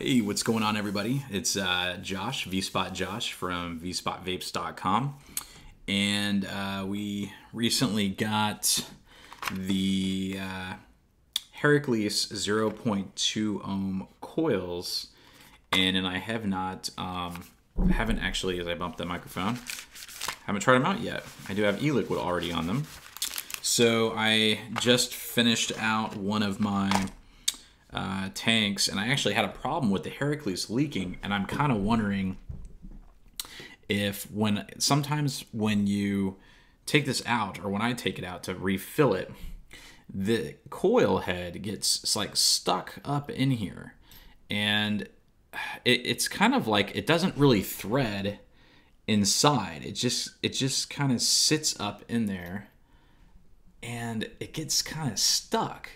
Hey, what's going on, everybody? It's Josh, VSpot Josh from vspotvapes.com, and we recently got the Herakles 0.2 ohm coils, and I have not, haven't actually, as I bumped the microphone, haven't tried them out yet. I do have e-liquid already on them. So I just finished out one of my tanks, and I actually had a problem with the Herakles leaking, and I'm kind of wondering if sometimes when you take this out, or when I take it out to refill it, the coil head gets like stuck up in here, and it's kind of like it doesn't really thread inside. It just kind of sits up in there, and it gets kind of stuck.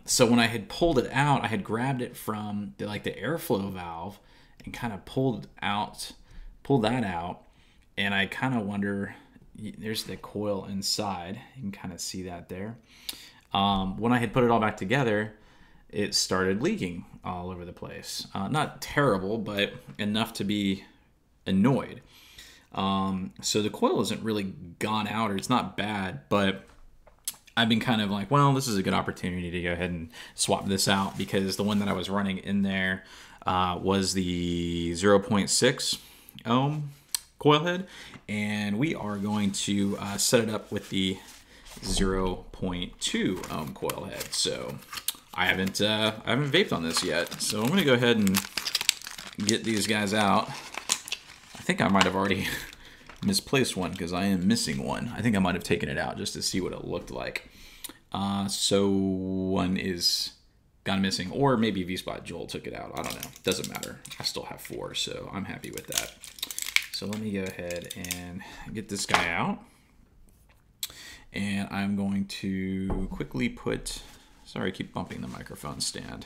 So when I had pulled it out, I had grabbed it from the airflow valve and kind of pulled that out, and I kind of wonder, there's the coil inside, you can kind of see that there. When I had put it all back together, it started leaking all over the place. Not terrible, but enough to be annoyed. So the coil isn't really gone out, or it's not bad, but I've been kind of like, well, this is a good opportunity to go ahead and swap this out, because the one that I was running in there was the 0.6 ohm coil head, and we are going to set it up with the 0.2 ohm coil head. So I haven't vaped on this yet, so I'm going to go ahead and get these guys out. I think I might have already misplaced one, because I am missing one. I think I might have taken it out just to see what it looked like. So one is gone missing, or maybe VSpot Joel took it out. I don't know. Doesn't matter. I still have 4, so I'm happy with that. So let me go ahead and get this guy out. And I'm going to quickly put, sorry, I keep bumping the microphone stand.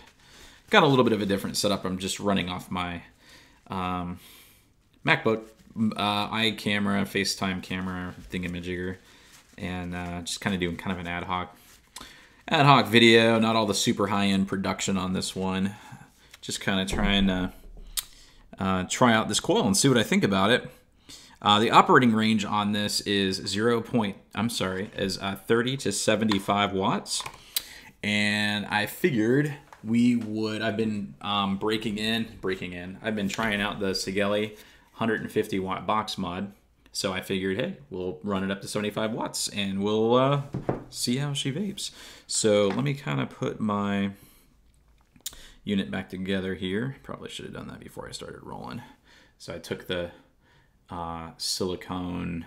Got a little bit of a different setup. I'm just running off my MacBook iCamera, FaceTime camera, thingamajigger, and just kind of doing kind of an ad hoc video. Not all the super high-end production on this one. Just kind of trying to try out this coil and see what I think about it. The operating range on this is 30 to 75 watts, and I figured I've been breaking in. I've been trying out the Sigelei 150 watt box mod, so I figured, hey, we'll run it up to 75 watts and we'll see how she vapes. So let me kind of put my unit back together here. Probably should have done that before I started rolling. So I took the silicone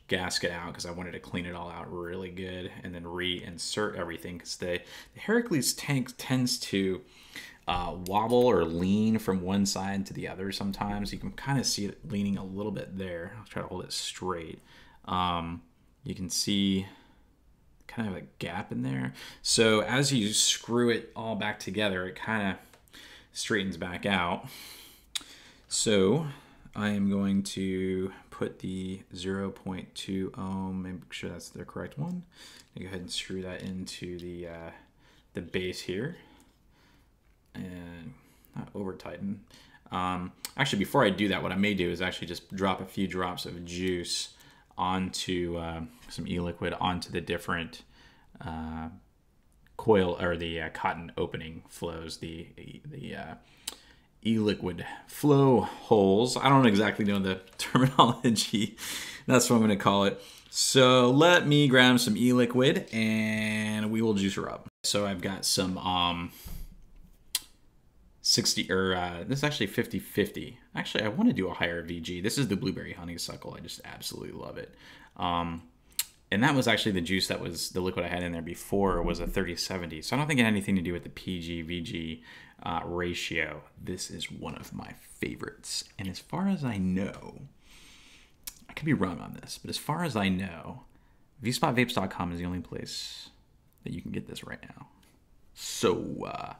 gasket out because I wanted to clean it all out really good, and then reinsert everything, because the Herakles tank tends to wobble or lean from one side to the other sometimes. You can kind of see it leaning a little bit there. I'll try to hold it straight. You can see kind of a gap in there. So as you screw it all back together, it kind of straightens back out. So I am going to put the 0.2 ohm, make sure that's the correct one. Go ahead and screw that into the base here, and not over tighten. Actually, before I do that, what I may do is actually just drop a few drops of juice onto some e-liquid onto the different coil, or the cotton opening flows, the e-liquid flow holes. I don't exactly know the terminology. That's what I'm going to call it. So let me grab some e-liquid and we will juice her up. So I've got some 60, or this is actually 50-50. Actually, I want to do a higher VG. This is the blueberry honeysuckle. I just absolutely love it. And that was actually the juice that was the liquid I had in there before, was a 30-70. So I don't think it had anything to do with the PG-VG ratio. This is one of my favorites. And as far as I know, I could be wrong on this, but as far as I know, vspotvapes.com is the only place that you can get this right now. So,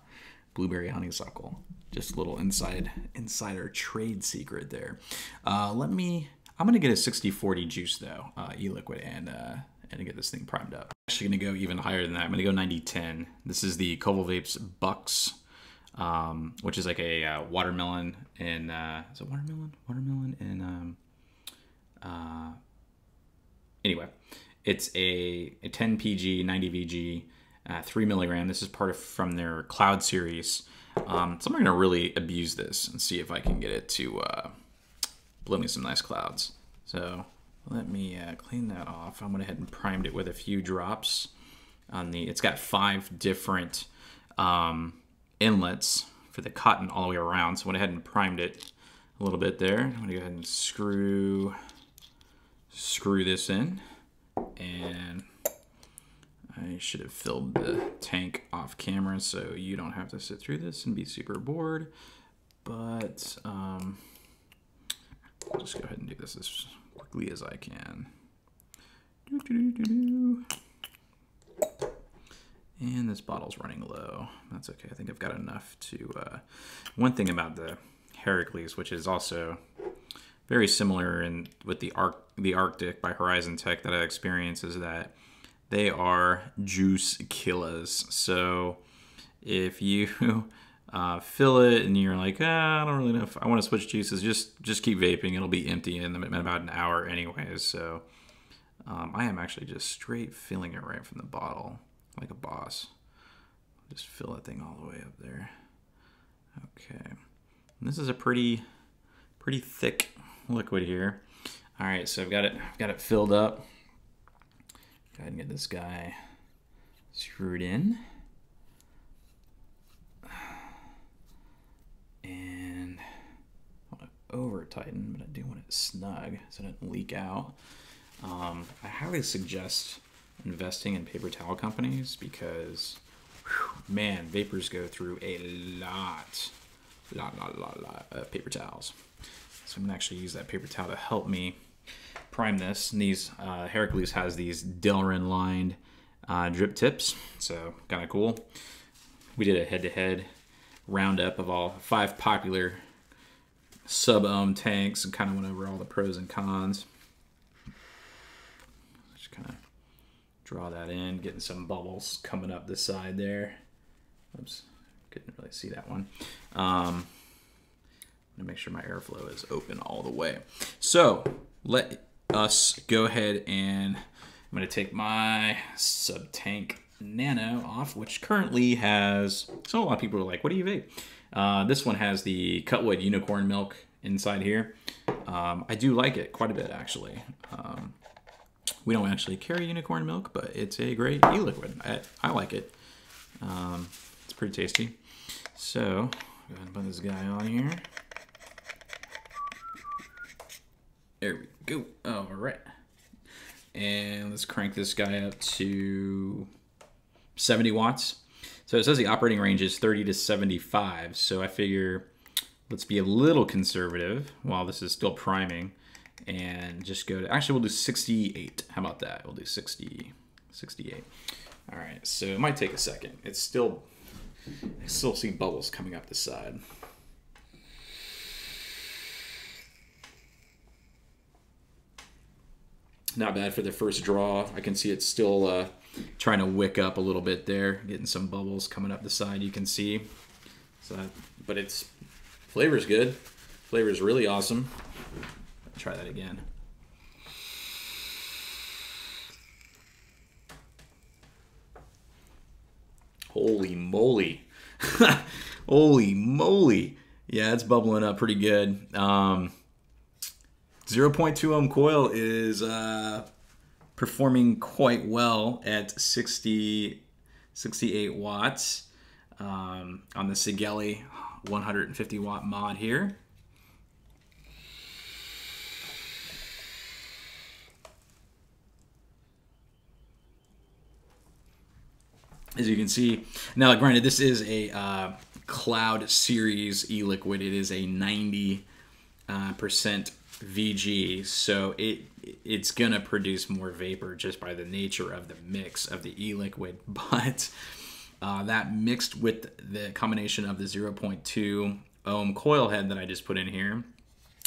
blueberry honeysuckle, just a little insider trade secret there. I'm gonna get a 60-40 juice though, e-liquid, and get this thing primed up. I'm actually gonna go even higher than that. I'm gonna go 90-10. This is the Koval Vapes Bucks which is like a watermelon and is it watermelon? Watermelon and anyway, it's a 10 pg, 90 vg, 3 milligram. This is part of from their Cloud series. So I'm going to really abuse this and see if I can get it to blow me some nice clouds. So let me clean that off. I went ahead and primed it with a few drops on the. It's got 5 different inlets for the cotton all the way around. So I went ahead and primed it a little bit there. I'm going to go ahead and screw this in, and I should have filled the tank off camera so you don't have to sit through this and be super bored. But I'll just go ahead and do this as quickly as I can. And this bottle's running low. That's okay. I think I've got enough to... one thing about the Herakles, which is also very similar with the Arctic by Horizon Tech that I experience, is that they are juice killers. So if you fill it and you're like, I don't really know if I want to switch juices, just keep vaping. It'll be empty in about an hour anyways. So I am actually just straight filling it right from the bottle like a boss. Just fill that thing all the way up there. Okay. And this is a pretty thick liquid here. All right, so I've got it filled up. Go ahead and get this guy screwed in. And I want to over tighten, but I do want it snug so it doesn't leak out. I highly suggest investing in paper towel companies because, whew, man, vapors go through a lot of paper towels. So I'm gonna actually use that paper towel to help me prime this. And these Herakles has these Delrin lined drip tips, so kind of cool. We did a head-to-head roundup of all 5 popular sub-ohm tanks and kind of went over all the pros and cons. Just kind of draw that in, getting some bubbles coming up the side there. Oops, couldn't really see that one. I'm gonna make sure my airflow is open all the way. So let us go ahead and I'm gonna take my sub-tank Nano off, which currently has, so a lot of people are like, what do you vape? This one has the Cutwood unicorn milk inside here. I do like it quite a bit, actually. We don't actually carry unicorn milk, but it's a great e-liquid. I like it. It's pretty tasty. So, go ahead and put this guy on here. There we go. All right. And let's crank this guy up to 70 watts. So it says the operating range is 30 to 75. So I figure let's be a little conservative while this is still priming and just go to, actually we'll do 68. How about that? We'll do 68. All right, so it might take a second. I still see bubbles coming up the side. Not bad for the first draw. I can see it's still trying to wick up a little bit there, getting some bubbles coming up the side. You can see, so, but it's flavor's good. Flavor's really awesome. Try that again. Holy moly! Holy moly! Yeah, it's bubbling up pretty good. 0.2 Ohm Coil is performing quite well at 68 watts on the Sigelei 150 watt mod here. As you can see, now granted, this is a Cloud series e-liquid. It is a 90% VG, so it's gonna produce more vapor just by the nature of the mix of the e-liquid. But that mixed with the combination of the 0.2 ohm coil head that I just put in here,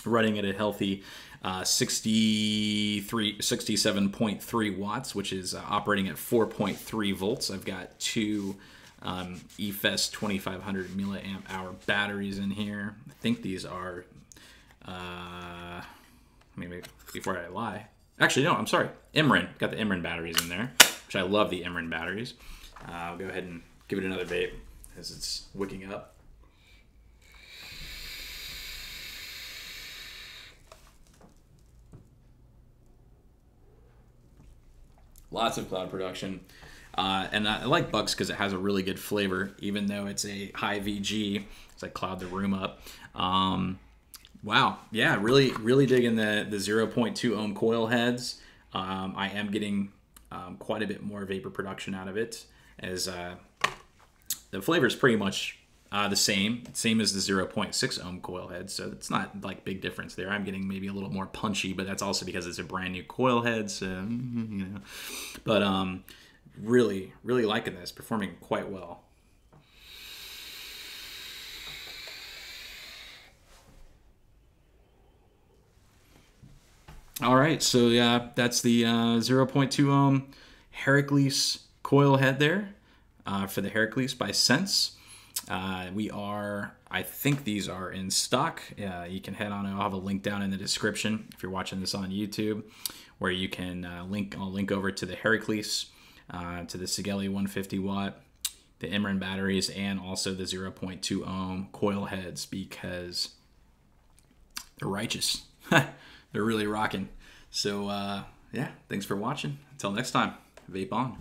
running at a healthy 67.3 watts, which is operating at 4.3 volts. I've got 2 EFES 2500 milliamp hour batteries in here. I think these are, maybe before I lie. Actually, no, I'm sorry. Imran. Got the Imran batteries in there, which I love the Imran batteries. I'll go ahead and give it another vape as it's wicking up. Lots of cloud production. And I like Bucks because it has a really good flavor, even though it's a high VG. It's like cloud the room up. Wow, yeah, really digging the 0.2 ohm coil heads. I am getting quite a bit more vapor production out of it, as the flavor is pretty much the same as the 0.6 ohm coil head, so it's not like big difference there. I'm getting maybe a little more punchy, but that's also because it's a brand new coil head, so you know. But really liking this, performing quite well. All right, so yeah, that's the 0.2 ohm Herakles coil head there for the Herakles by Sense. I think these are in stock. You can head on, I'll have a link down in the description if you're watching this on YouTube, where you can I'll link over to the Herakles, to the Sigelei 150 watt, the Imran batteries, and also the 0.2 ohm coil heads, because they're righteous. They're really rocking. So yeah, thanks for watching. Until next time, vape on.